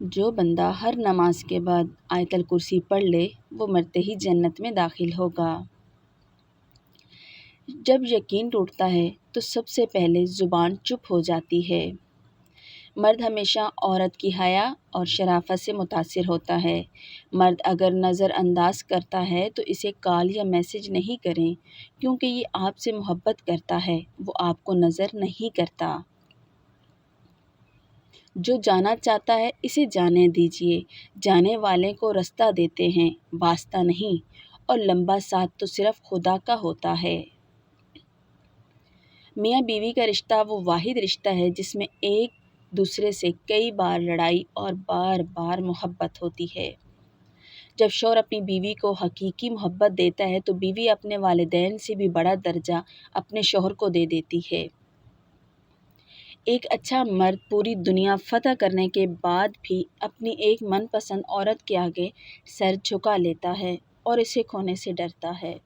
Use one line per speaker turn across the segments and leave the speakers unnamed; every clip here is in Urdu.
جو بندہ ہر نماز کے بعد آیت الکرسی پڑھ لے وہ مرتے ہی جنت میں داخل ہوگا۔ جب یقین ٹوٹتا ہے تو سب سے پہلے زبان چپ ہو جاتی ہے۔ مرد ہمیشہ عورت کی حیا اور شرافت سے متاثر ہوتا ہے۔ مرد اگر نظر انداز کرتا ہے تو اسے کال یا میسج نہیں کریں کیونکہ یہ آپ سے محبت کرتا ہے، وہ آپ کو نظر نہیں کرتا۔ جو جانا چاہتا ہے اسے جانے دیجیے، جانے والے کو رستہ دیتے ہیں، واسطہ نہیں، اور لمبا ساتھ تو صرف خدا کا ہوتا ہے۔ میاں بیوی کا رشتہ وہ واحد رشتہ ہے جس میں ایک دوسرے سے کئی بار لڑائی اور بار بار محبت ہوتی ہے۔ جب شوہر اپنی بیوی کو حقیقی محبت دیتا ہے تو بیوی اپنے والدین سے بھی بڑا درجہ اپنے شوہر کو دے دیتی ہے۔ ایک اچھا مرد پوری دنیا فتح کرنے کے بعد بھی اپنی ایک من پسند عورت کے آگے سر جھکا لیتا ہے اور اسے کھونے سے ڈرتا ہے۔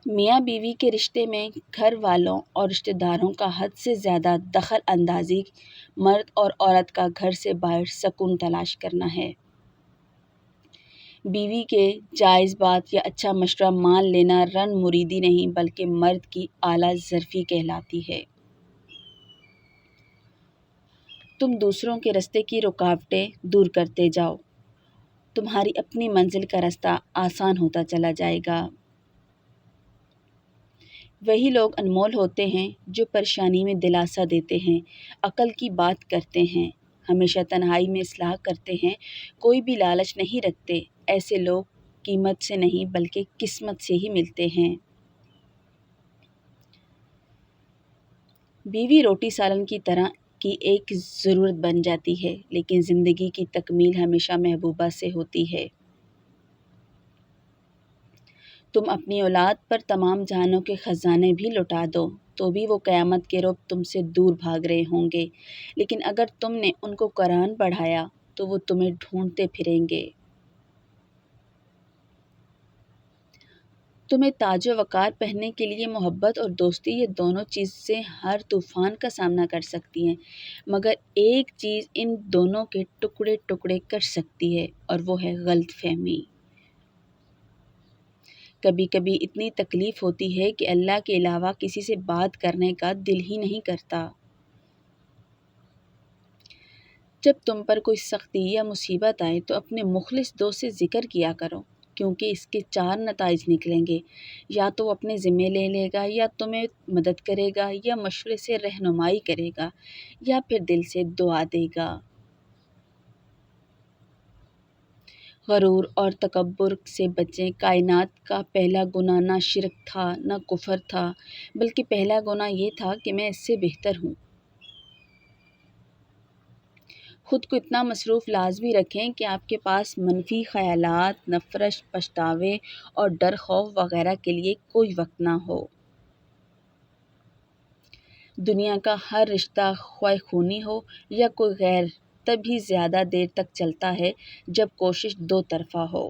میاں بیوی کے رشتے میں گھر والوں اور رشتہ داروں کا حد سے زیادہ دخل اندازی مرد اور عورت کا گھر سے باہر سکون تلاش کرنا ہے۔ بیوی کے جائز بات یا اچھا مشورہ مان لینا رن مریدی نہیں بلکہ مرد کی اعلیٰ ظرفی کہلاتی ہے۔ تم دوسروں کے راستے کی رکاوٹیں دور کرتے جاؤ، تمہاری اپنی منزل کا راستہ آسان ہوتا چلا جائے گا۔ وہی لوگ انمول ہوتے ہیں جو پریشانی میں دلاسا دیتے ہیں، عقل کی بات کرتے ہیں، ہمیشہ تنہائی میں اصلاح کرتے ہیں، کوئی بھی لالچ نہیں رکھتے۔ ایسے لوگ قیمت سے نہیں بلکہ قسمت سے ہی ملتے ہیں۔ بیوی روٹی سالن کی طرح کی ایک ضرورت بن جاتی ہے لیکن زندگی کی تکمیل ہمیشہ محبوبہ سے ہوتی ہے۔ تم اپنی اولاد پر تمام جہانوں کے خزانے بھی لٹا دو تو بھی وہ قیامت کے روز تم سے دور بھاگ رہے ہوں گے، لیکن اگر تم نے ان کو قرآن پڑھایا تو وہ تمہیں ڈھونڈتے پھریں گے۔ تمہیں تاج و وقار پہننے کے لیے محبت اور دوستی یہ دونوں چیزیں ہر طوفان کا سامنا کر سکتی ہیں، مگر ایک چیز ان دونوں کے ٹکڑے ٹکڑے کر سکتی ہے اور وہ ہے غلط فہمی۔ کبھی کبھی اتنی تکلیف ہوتی ہے کہ اللہ کے علاوہ کسی سے بات کرنے کا دل ہی نہیں کرتا۔ جب تم پر کوئی سختی یا مصیبت آئے تو اپنے مخلص دوست سے ذکر کیا کرو کیونکہ اس کے چار نتائج نکلیں گے، یا تو وہ اپنے ذمے لے لے گا، یا تمہیں مدد کرے گا، یا مشورے سے رہنمائی کرے گا، یا پھر دل سے دعا دے گا۔ غرور اور تکبر سے بچیں۔ کائنات کا پہلا گناہ نہ شرک تھا نہ کفر تھا بلکہ پہلا گناہ یہ تھا کہ میں اس سے بہتر ہوں۔ خود کو اتنا مصروف لازمی رکھیں کہ آپ کے پاس منفی خیالات، نفرت، پچھتاوے اور ڈر خوف وغیرہ کے لیے کوئی وقت نہ ہو۔ دنیا کا ہر رشتہ خواہ خونی ہو یا کوئی غیر تبھی زیادہ دیر تک چلتا ہے جب کوشش دو طرفہ ہو۔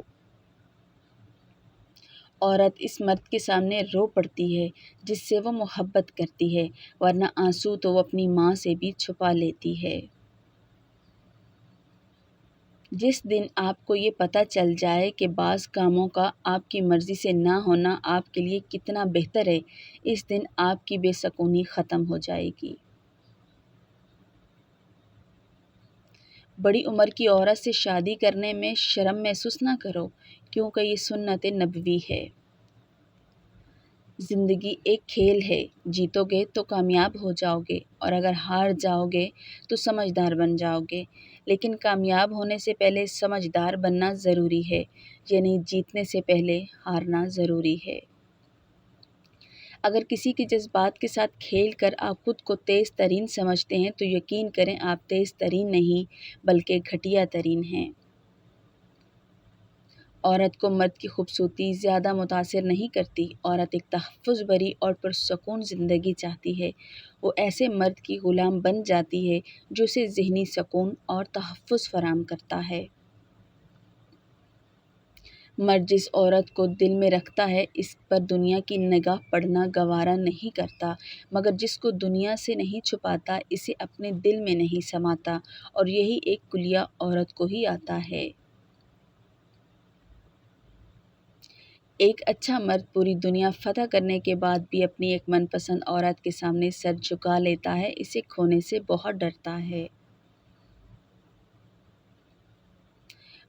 عورت اس مرد کے سامنے رو پڑتی ہے جس سے وہ محبت کرتی ہے، ورنہ آنسو تو وہ اپنی ماں سے بھی چھپا لیتی ہے۔ جس دن آپ کو یہ پتہ چل جائے کہ بعض کاموں کا آپ کی مرضی سے نہ ہونا آپ کے لیے کتنا بہتر ہے، اس دن آپ کی بے سکونی ختم ہو جائے گی۔ بڑی عمر کی عورت سے شادی کرنے میں شرم محسوس نہ کرو کیونکہ یہ سنت نبوی ہے۔ زندگی ایک کھیل ہے، جیتو گے تو کامیاب ہو جاؤ گے اور اگر ہار جاؤ گے تو سمجھدار بن جاؤ گے، لیکن کامیاب ہونے سے پہلے سمجھدار بننا ضروری ہے، یعنی جیتنے سے پہلے ہارنا ضروری ہے۔ اگر کسی کے جذبات کے ساتھ کھیل کر آپ خود کو تیز ترین سمجھتے ہیں تو یقین کریں آپ تیز ترین نہیں بلکہ گھٹیا ترین ہیں۔ عورت کو مرد کی خوبصورتی زیادہ متاثر نہیں کرتی، عورت ایک تحفظ بھری اور پرسکون زندگی چاہتی ہے۔ وہ ایسے مرد کی غلام بن جاتی ہے جو اسے ذہنی سکون اور تحفظ فراہم کرتا ہے۔ مرد جس عورت کو دل میں رکھتا ہے اس پر دنیا کی نگاہ پڑنا گوارا نہیں کرتا، مگر جس کو دنیا سے نہیں چھپاتا اسے اپنے دل میں نہیں سماتا، اور یہی ایک کلیہ عورت کو ہی آتا ہے۔ ایک اچھا مرد پوری دنیا فتح کرنے کے بعد بھی اپنی ایک من پسند عورت کے سامنے سر جھکا لیتا ہے، اسے کھونے سے بہت ڈرتا ہے۔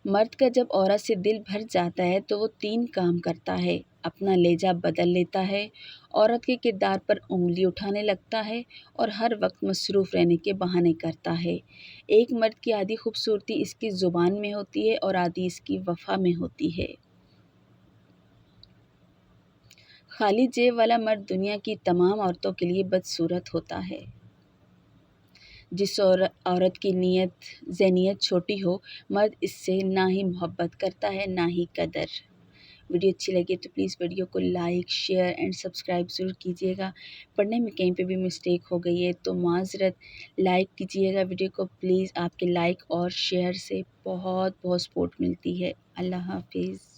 مرد کا جب عورت سے دل بھر جاتا ہے تو وہ 3 کام کرتا ہے: اپنا لہجہ بدل لیتا ہے، عورت کے کردار پر انگلی اٹھانے لگتا ہے، اور ہر وقت مصروف رہنے کے بہانے کرتا ہے۔ ایک مرد کی آدھی خوبصورتی اس کی زبان میں ہوتی ہے اور آدھی اس کی وفا میں ہوتی ہے۔ خالی جیب والا مرد دنیا کی تمام عورتوں کے لیے بدصورت ہوتا ہے۔ جس عورت کی ذہنیت چھوٹی ہو، مرد اس سے نہ ہی محبت کرتا ہے نہ ہی قدر۔ ویڈیو اچھی لگی تو پلیز ویڈیو کو لائک، شیئر اینڈ سبسکرائب ضرور کیجیے گا۔ پڑھنے میں کہیں پہ بھی مسٹیک ہو گئی ہے تو معذرت، لائک کیجیے گا ویڈیو کو پلیز، آپ کے لائک اور شیئر سے بہت بہت سپورٹ ملتی ہے۔ اللہ حافظ۔